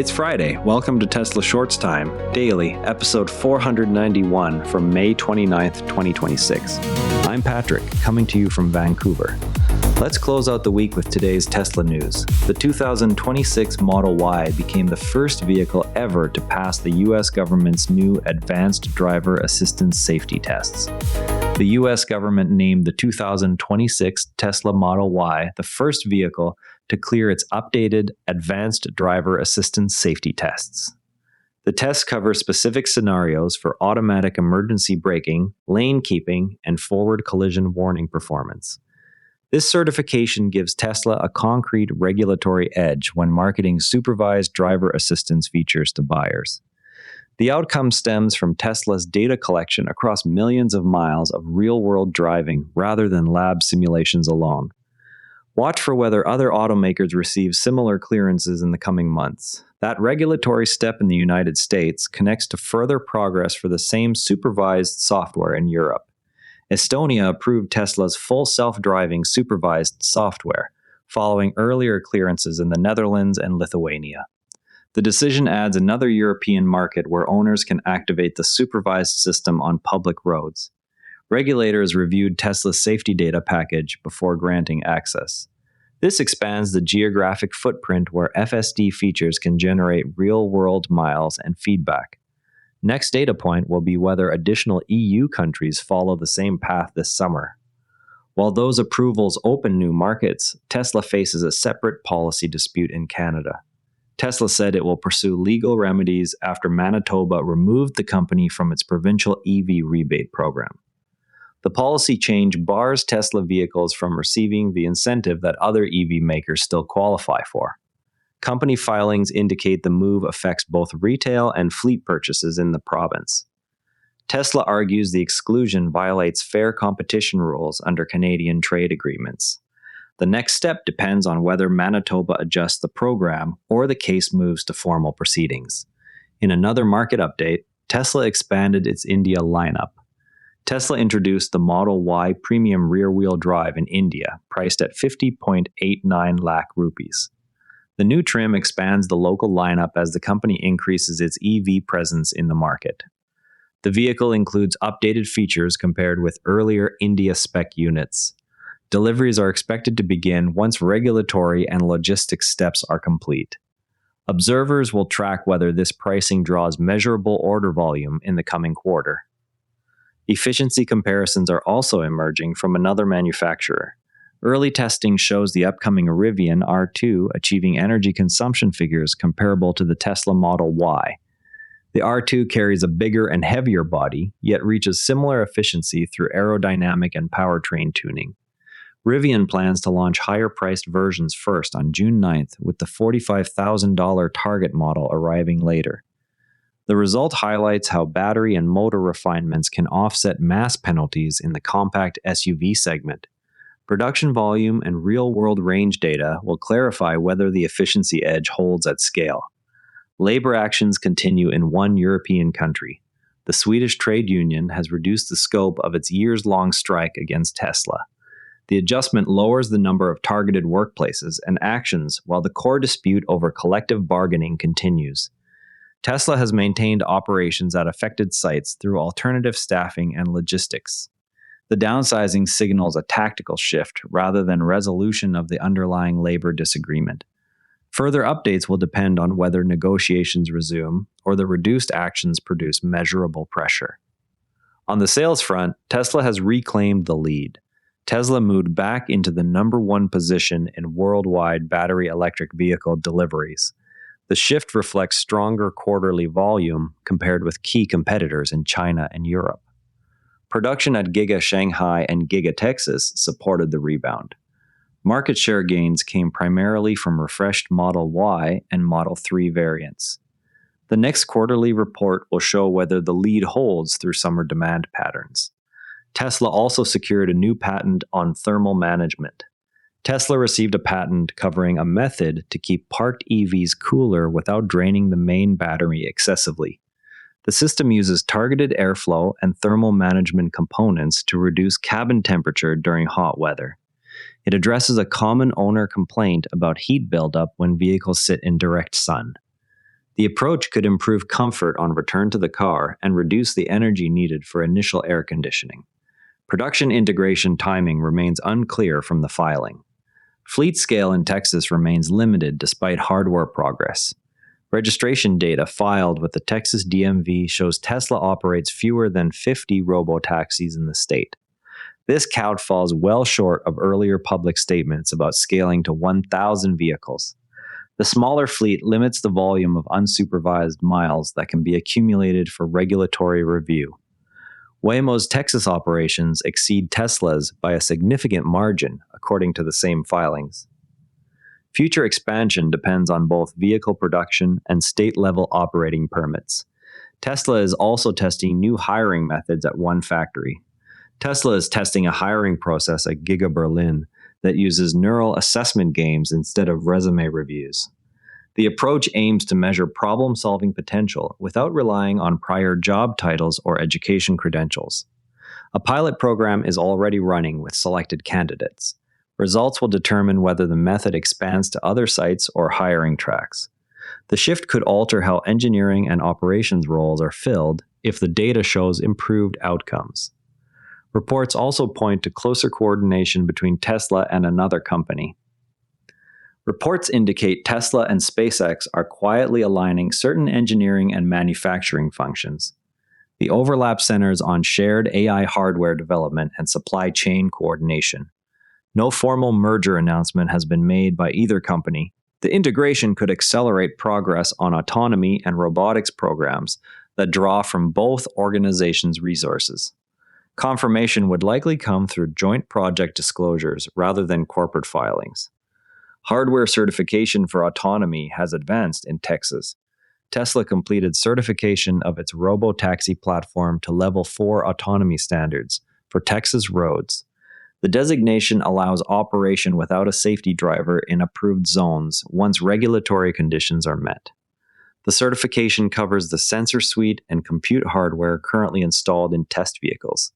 It's Friday. Welcome to Tesla Shorts Time, daily, episode 491 from May 29th, 2026. I'm Patrick, coming to you from Vancouver. Let's close out the week with today's Tesla news. The 2026 Model Y became the first vehicle ever to pass the U.S. government's new Advanced Driver Assistance Safety Tests. The U.S. government named the 2026 Tesla Model Y the first vehicle to clear its updated Advanced Driver Assistance Safety Tests. The tests cover specific scenarios for automatic emergency braking, lane keeping, and forward collision warning performance. This certification gives Tesla a concrete regulatory edge when marketing supervised driver assistance features to buyers. The outcome stems from Tesla's data collection across millions of miles of real-world driving rather than lab simulations alone. Watch for whether other automakers receive similar clearances in the coming months. That regulatory step in the United States connects to further progress for the same supervised software in Europe. Estonia approved Tesla's full self-driving supervised software, following earlier clearances in the Netherlands and Lithuania. The decision adds another European market where owners can activate the supervised system on public roads. Regulators reviewed Tesla's safety data package before granting access. This expands the geographic footprint where FSD features can generate real-world miles and feedback. Next data point will be whether additional EU countries follow the same path this summer. While those approvals open new markets, Tesla faces a separate policy dispute in Canada. Tesla said it will pursue legal remedies after Manitoba removed the company from its provincial EV rebate program. The policy change bars Tesla vehicles from receiving the incentive that other EV makers still qualify for. Company filings indicate the move affects both retail and fleet purchases in the province. Tesla argues the exclusion violates fair competition rules under Canadian trade agreements. The next step depends on whether Manitoba adjusts the program or the case moves to formal proceedings. In another market update, Tesla expanded its India lineup. Tesla introduced the Model Y premium rear-wheel drive in India, priced at 50.89 lakh rupees. The new trim expands the local lineup as the company increases its EV presence in the market. The vehicle includes updated features compared with earlier India spec units. Deliveries are expected to begin once regulatory and logistics steps are complete. Observers will track whether this pricing draws measurable order volume in the coming quarter. Efficiency comparisons are also emerging from another manufacturer. Early testing shows the upcoming Rivian R2 achieving energy consumption figures comparable to the Tesla Model Y. The R2 carries a bigger and heavier body, yet reaches similar efficiency through aerodynamic and powertrain tuning. Rivian plans to launch higher-priced versions first on June 9th, with the $45,000 target model arriving later. The result highlights how battery and motor refinements can offset mass penalties in the compact SUV segment. Production volume and real-world range data will clarify whether the efficiency edge holds at scale. Labor actions continue in one European country. The Swedish trade union has reduced the scope of its years-long strike against Tesla. The adjustment lowers the number of targeted workplaces and actions while the core dispute over collective bargaining continues. Tesla has maintained operations at affected sites through alternative staffing and logistics. The downsizing signals a tactical shift rather than resolution of the underlying labor disagreement. Further updates will depend on whether negotiations resume or the reduced actions produce measurable pressure. On the sales front, Tesla has reclaimed the lead. Tesla moved back into the number one position in worldwide battery electric vehicle deliveries. The shift reflects stronger quarterly volume compared with key competitors in China and Europe. Production at Giga Shanghai and Giga Texas supported the rebound. Market share gains came primarily from refreshed Model Y and Model 3 variants. The next quarterly report will show whether the lead holds through summer demand patterns. Tesla also secured a new patent on thermal management. Tesla received a patent covering a method to keep parked EVs cooler without draining the main battery excessively. The system uses targeted airflow and thermal management components to reduce cabin temperature during hot weather. It addresses a common owner complaint about heat buildup when vehicles sit in direct sun. The approach could improve comfort on return to the car and reduce the energy needed for initial air conditioning. Production integration timing remains unclear from the filing. Fleet scale in Texas remains limited despite hardware progress. Registration data filed with the Texas DMV shows Tesla operates fewer than 50 robotaxis in the state. This count falls well short of earlier public statements about scaling to 1,000 vehicles. The smaller fleet limits the volume of unsupervised miles that can be accumulated for regulatory review. Waymo's Texas operations exceed Tesla's by a significant margin, according to the same filings. Future expansion depends on both vehicle production and state-level operating permits. Tesla is also testing new hiring methods at one factory. Tesla is testing a hiring process at Giga Berlin that uses neural assessment games instead of resume reviews. The approach aims to measure problem-solving potential without relying on prior job titles or education credentials. A pilot program is already running with selected candidates. Results will determine whether the method expands to other sites or hiring tracks. The shift could alter how engineering and operations roles are filled if the data shows improved outcomes. Reports also point to closer coordination between Tesla and another company. Reports indicate Tesla and SpaceX are quietly aligning certain engineering and manufacturing functions. The overlap centers on shared AI hardware development and supply chain coordination. No formal merger announcement has been made by either company. The integration could accelerate progress on autonomy and robotics programs that draw from both organizations' resources. Confirmation would likely come through joint project disclosures rather than corporate filings. Hardware certification for autonomy has advanced in Texas. Tesla completed certification of its robotaxi platform to Level 4 autonomy standards for Texas roads. The designation allows operation without a safety driver in approved zones once regulatory conditions are met. The certification covers the sensor suite and compute hardware currently installed in test vehicles.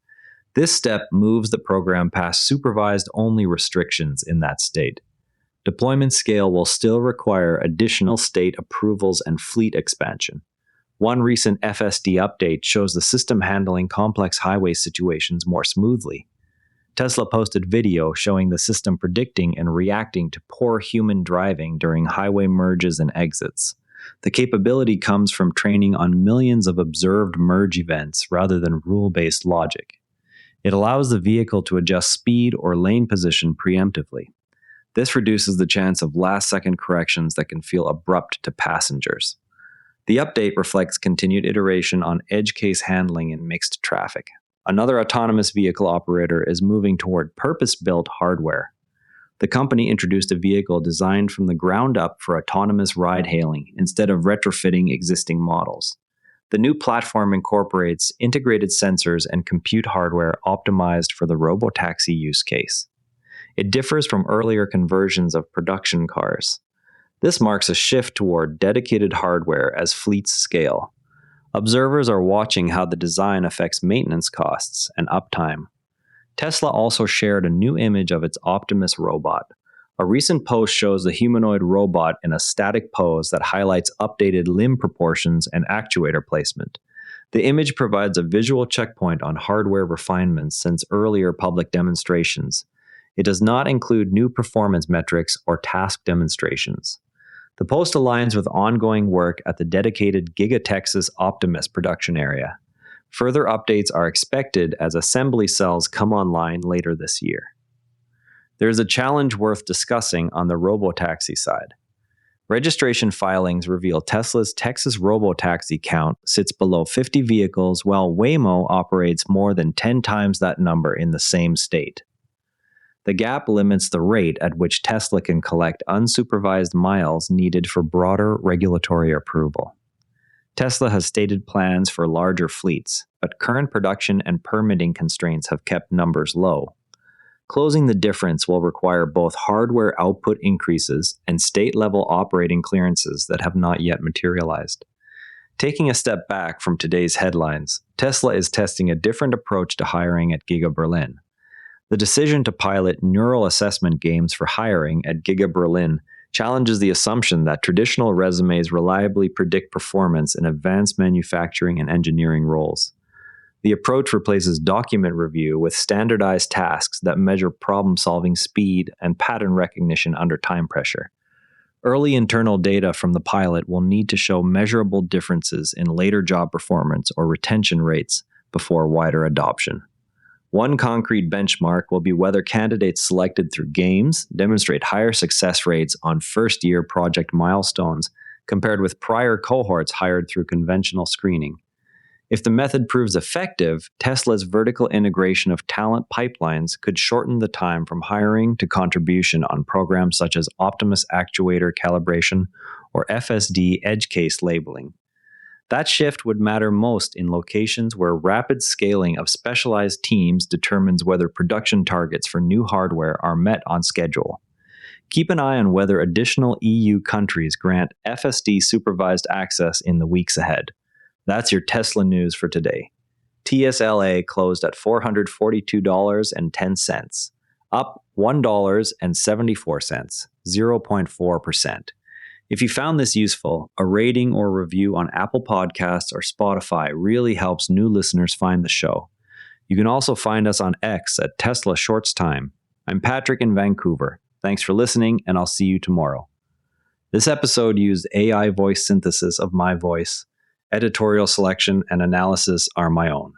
This step moves the program past supervised-only restrictions in that state. Deployment scale will still require additional state approvals and fleet expansion. One recent FSD update shows the system handling complex highway situations more smoothly. Tesla posted video showing the system predicting and reacting to poor human driving during highway merges and exits. The capability comes from training on millions of observed merge events rather than rule-based logic. It allows the vehicle to adjust speed or lane position preemptively. This reduces the chance of last-second corrections that can feel abrupt to passengers. The update reflects continued iteration on edge case handling in mixed traffic. Another autonomous vehicle operator is moving toward purpose-built hardware. The company introduced a vehicle designed from the ground up for autonomous ride-hailing instead of retrofitting existing models. The new platform incorporates integrated sensors and compute hardware optimized for the robotaxi use case. It differs from earlier conversions of production cars. This marks a shift toward dedicated hardware as fleets scale. Observers are watching how the design affects maintenance costs and uptime. Tesla also shared a new image of its Optimus robot. A recent post shows the humanoid robot in a static pose that highlights updated limb proportions and actuator placement. The image provides a visual checkpoint on hardware refinements since earlier public demonstrations. It does not include new performance metrics or task demonstrations. The post aligns with ongoing work at the dedicated Giga Texas Optimus production area. Further updates are expected as assembly cells come online later this year. There is a challenge worth discussing on the robotaxi side. Registration filings reveal Tesla's Texas robotaxi count sits below 50 vehicles, while Waymo operates more than 10 times that number in the same state. The gap limits the rate at which Tesla can collect unsupervised miles needed for broader regulatory approval. Tesla has stated plans for larger fleets, but current production and permitting constraints have kept numbers low. Closing the difference will require both hardware output increases and state-level operating clearances that have not yet materialized. Taking a step back from today's headlines, Tesla is testing a different approach to hiring at Giga Berlin. The decision to pilot neural assessment games for hiring at Giga Berlin challenges the assumption that traditional resumes reliably predict performance in advanced manufacturing and engineering roles. The approach replaces document review with standardized tasks that measure problem-solving speed and pattern recognition under time pressure. Early internal data from the pilot will need to show measurable differences in later job performance or retention rates before wider adoption. One concrete benchmark will be whether candidates selected through games demonstrate higher success rates on first-year project milestones compared with prior cohorts hired through conventional screening. If the method proves effective, Tesla's vertical integration of talent pipelines could shorten the time from hiring to contribution on programs such as Optimus Actuator Calibration or FSD Edge Case Labeling. That shift would matter most in locations where rapid scaling of specialized teams determines whether production targets for new hardware are met on schedule. Keep an eye on whether additional EU countries grant FSD supervised access in the weeks ahead. That's your Tesla news for today. TSLA closed at $442.10, up $1.74, 0.4%. If you found this useful, a rating or review on Apple Podcasts or Spotify really helps new listeners find the show. You can also find us on X at Tesla Shorts Time. I'm Patrick in Vancouver. Thanks for listening, and I'll see you tomorrow. This episode used AI voice synthesis of my voice. Editorial selection and analysis are my own.